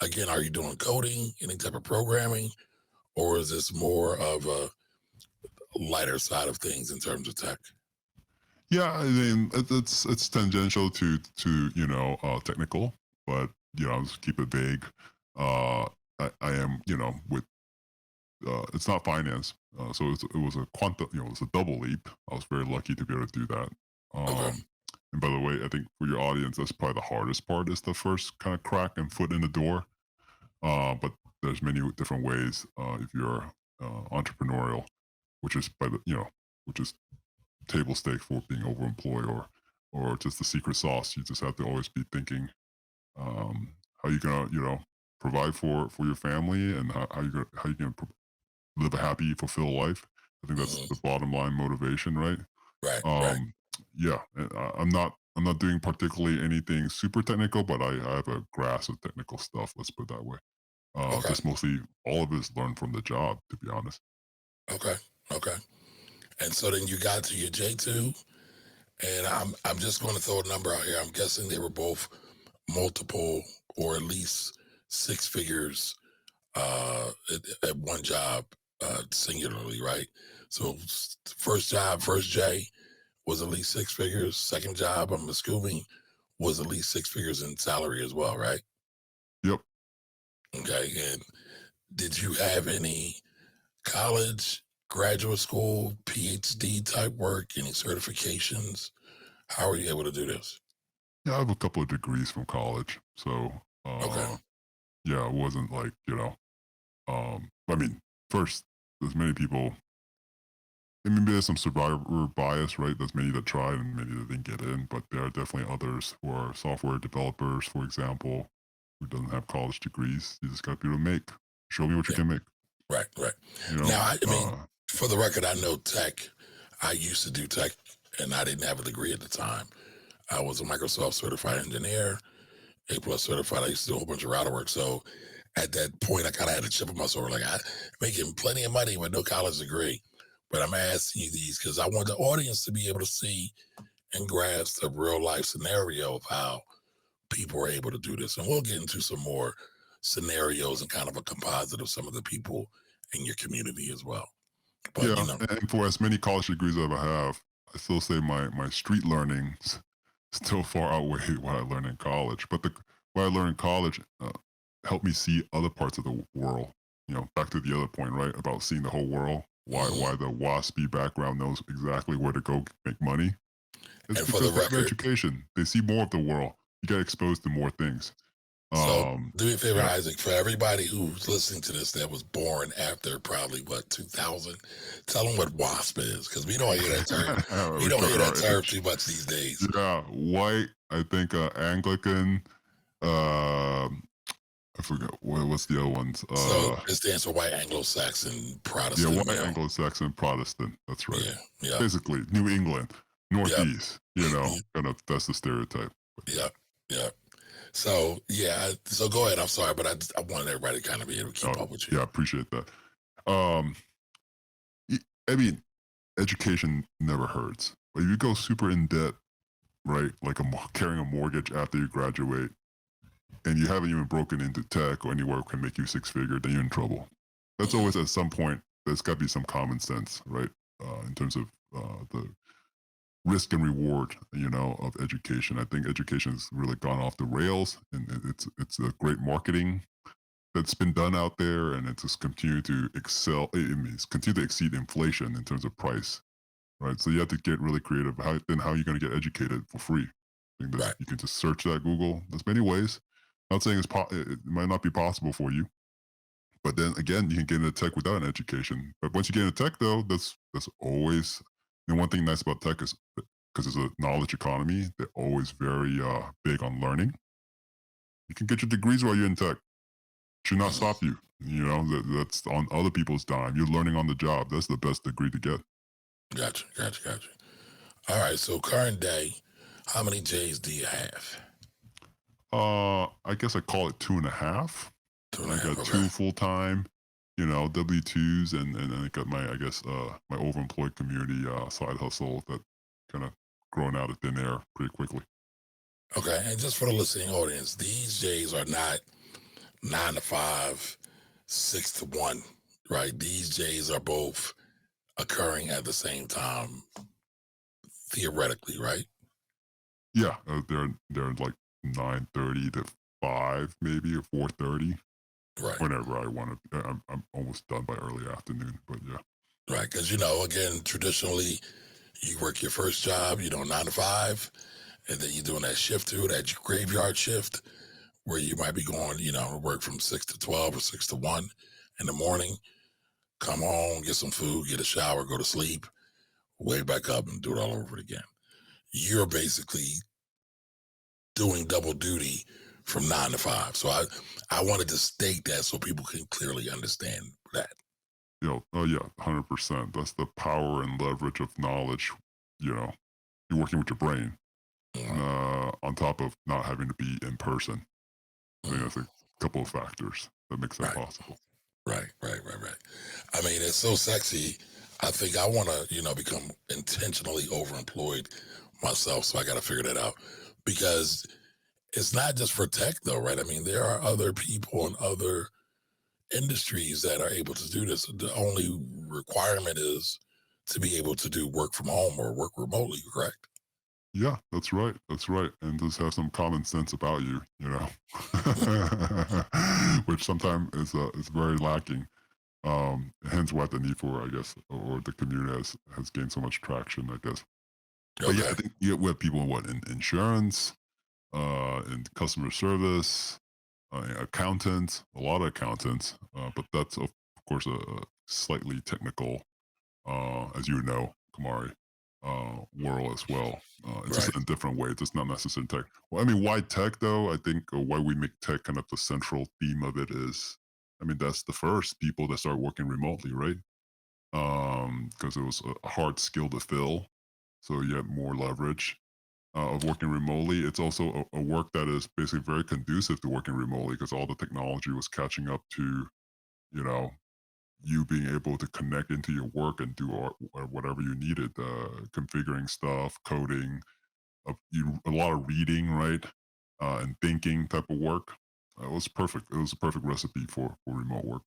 again, are you doing coding, any type of programming, or is this more of a lighter side of things in terms of tech? Yeah, I mean it's tangential to technical, but I'll just keep it vague. I am with it's not finance, so it was a quantum, it was a double leap. I was very lucky to be able to do that. Okay. And by the way, I think for your audience, that's probably the hardest part is the first kind of crack and foot in the door. But there's many different ways if you're entrepreneurial, which is which is table stake for being overemployed or just the secret sauce. You just have to always be thinking how you gonna provide for your family and how you gonna live a happy, fulfilled life. I think that's Mhm. the bottom line motivation, right? Right, right. Um, yeah, and I'm not doing particularly anything super technical, but I have a grasp of technical stuff. Let's put it that way. Okay, Just mostly all of it is learned from the job, to be honest. okay, okay. And so then you got to your J2, and I'm just going to throw a number out here. I'm guessing they were both multiple or at least six figures at one job singularly, right? So first job, first J was at least six figures. Second job, I'm assuming, was at least six figures in salary as well, right? Yep. Okay. And did you have any college, graduate school, PhD type work, any certifications? How are you able to do this? Yeah, I have a couple of degrees from college, so Okay. yeah, it wasn't like I mean, first, there's many people. I mean, there's some survivor bias, right? There's many that tried and many that didn't get in, but there are definitely others who are software developers, for example, who doesn't have college degrees. You just got to be able to make. Show me what you Yeah. can make. Right. Right. You know. Now, I mean, for the record, I know tech. I used to do tech and I didn't have a degree at the time. I was a Microsoft certified engineer, A plus certified. I used to do a whole bunch of router work. So at that point, I kind of had a chip on my shoulder, like I making plenty of money with no college degree. But I'm asking you these because I want the audience to be able to see and grasp the real life scenario of how people are able to do this. And we'll get into some more scenarios and kind of a composite of some of the people in your community as well. But Yeah, and for as many college degrees as I have, I still say my street learnings still far outweigh what I learned in college. But what I learned in college helped me see other parts of the world. Back to the other point, right, about seeing the whole world. Why mhm. why the waspy background knows exactly where to go make money? It's And for the because they have record, education. They see more of the world. You get exposed to more things. so Um, do me a favor, yeah, Isaac, for everybody who's listening to this that was born after probably what 2000, tell them what WASP is because we don't hear that term. We we're don't hear showing that our term age. too much these days. Yeah, white. I think Anglican. Um, I forget what's the other ones. So it stands for White Anglo-Saxon Yeah, Protestant white male. Anglo-Saxon Protestant. That's right. Yeah, yeah, Basically, New England, yep, Northeast. Kind of that's the stereotype. But yeah, yep, yep. So yeah, so go ahead. I'm sorry, but I wanted everybody to kind of be able to keep up with you. yeah, I appreciate that. Um, y- I mean, education never hurts. But if you go super in debt, right? Like carrying a mortgage after you graduate, and you haven't even broken into tech or anywhere can make you six figure, then you're in trouble. That's Mhm. always at some point. There's got to be some common sense, right? In terms of the risk and reward, of education. I think education has really gone off the rails, and it's a great marketing that's been done out there, and it's just continued to excel. It means continue to exceed inflation in terms of price, right? So you have to get really creative. How are you going to get educated for free? I think Right. you can just search that Google. There's many ways. Not saying it might not be possible for you, but then again, you can get into tech without an education. But once you get into tech, though, that's always one thing nice about tech is because it's a knowledge economy. They're always very big on learning. You can get your degrees while you're in tech. Should not Mhm. stop you. That's on other people's dime. You're learning on the job. That's the best degree to get. Gotcha, gotcha, gotcha. All right. So current day, how many J's do you have? I guess I call it two and a half. Two and And a I half. got Okay. two full time, W-2s, and I got my I guess my overemployed community side hustle that kind of growing out of thin air pretty quickly. Okay. And just for the listening audience, these J's are not 9 to 5, 6 to 1, right? These J's are both occurring at the same time, theoretically, right? Yeah, they're like 9:30 to 5 maybe or 4:30 Right, whenever I want to. I'm almost done by early afternoon, but yeah. right. Because, again, traditionally, you work your first job, 9 to 5, and then you're doing that shift through that graveyard shift where you might be going, to work from 6 to 12 or 6 to 1 in the morning, come home, get some food, get a shower, go to sleep, wake back up and do it all over again. You're basically doing double duty from 9 to 5. So I wanted to state that so people can clearly understand that. Oh yeah, 100%. That's the power and leverage of knowledge. You know, you're working with your brain, Mhm, on top of not having to be in person. I think mhm. that's a couple of factors that makes that Right, possible. right. I mean, it's so sexy. I think I want to, become intentionally overemployed myself. So I got to figure that out because it's not just for tech, though, right? I mean, there are other people in other industries that are able to do this. The only requirement is to be able to do work from home or work remotely, correct? Yeah, that's right. That's right. And just have some common sense about you, which sometimes is very lacking. Hence why the need for, I guess, or the community has gained so much traction, I guess. But yeah, Okay. I think we have people in insurance, in customer service, accountants, a lot of accountants, but that's of course a slightly technical, as you know, Kamari, world as well. It's just Right. in a different way. It's just not necessarily tech. Well, I mean, why tech though? I think why we make tech kind of the central theme of it is, I mean, that's the first people that start working remotely, right? Because it was a hard skill to fill, so you have more leverage of working remotely. It's also a work that is basically very conducive to working remotely because all the technology was catching up to, you know, you being able to connect into your work and do whatever you needed, configuring stuff, coding, a lot of reading, right, and thinking type of work. It was perfect. It was a perfect recipe for remote work.